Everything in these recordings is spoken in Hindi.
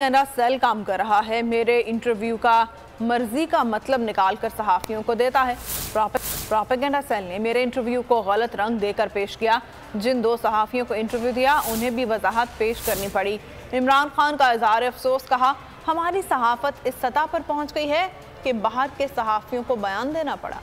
मेरा सेल काम कर रहा है। मेरे इंटरव्यू का मर्जी का मतलब निकालकर सहाफ़ियों को देता है। प्रोपेगेंडा सेल ने मेरे इंटरव्यू को गलत रंग देकर पेश किया। जिन दो सहाफ़ियों को इंटरव्यू दिया उन्हें भी वजाहत पेश करनी पड़ी। इमरान खान का इज़हार अफसोस, कहा हमारी सहाफ़त इस सतह पर पहुंच गई है कि बाहर के सहाफ़ियों को बयान देना पड़ा।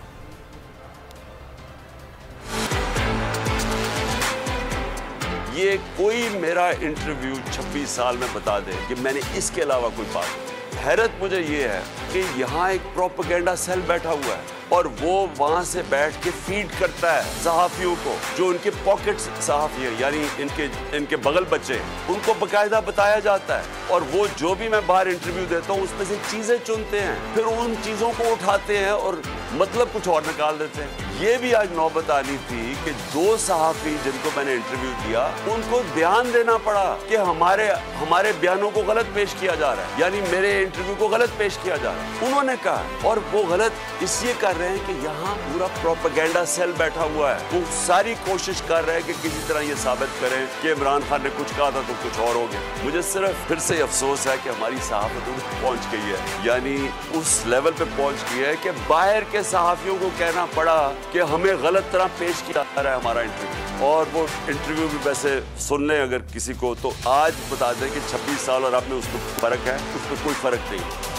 ये कोई मेरा इंटरव्यू 26 साल में बता दे कि मैंने इसके अलावा कोई बात। हैरत मुझे ये है कि यहाँ एक प्रोपेगेंडा सेल बैठा हुआ है और वो वहाँ से बैठ के फीड करता है सहाफ़ियों को, जो उनके पॉकेट सहाफ़ी है, यानी इनके बगल बच्चे, उनको बाकायदा बताया जाता है और वो जो भी मैं बाहर इंटरव्यू देता हूँ उसमें से चीज़ें चुनते हैं, फिर उन चीज़ों को उठाते हैं और मतलब कुछ और निकाल देते हैं। ये भी आज नौबत आनी थी कि दो सहाफ़ी जिनको मैंने इंटरव्यू दिया उनको ध्यान देना पड़ा कि हमारे बयानों को गलत पेश किया जा रहा है, यानी मेरे इंटरव्यू को गलत पेश किया जा रहा है, उन्होंने कहा। और वो गलत इसलिए कर रहे हैं कि यहाँ पूरा प्रोपेगेंडा सेल बैठा हुआ है। वो सारी कोशिश कर रहे हैं कि किसी तरह ये साबित करें कि इमरान खान ने कुछ कहा था तो कुछ और हो गया। मुझे सिर्फ फिर से अफसोस है कि हमारी सहाफ़त पहुंच गई है, यानी उस लेवल पे पहुंच गई है कि बाहर के सहाफ़ियों को कहना पड़ा कि हमें गलत तरह पेश किया जा रहा है हमारा इंटरव्यू। और वो इंटरव्यू भी वैसे सुन लें अगर किसी को, तो आज बता दें कि 26 साल और अब में उसमें फ़र्क है, उसमें कोई फ़र्क नहीं।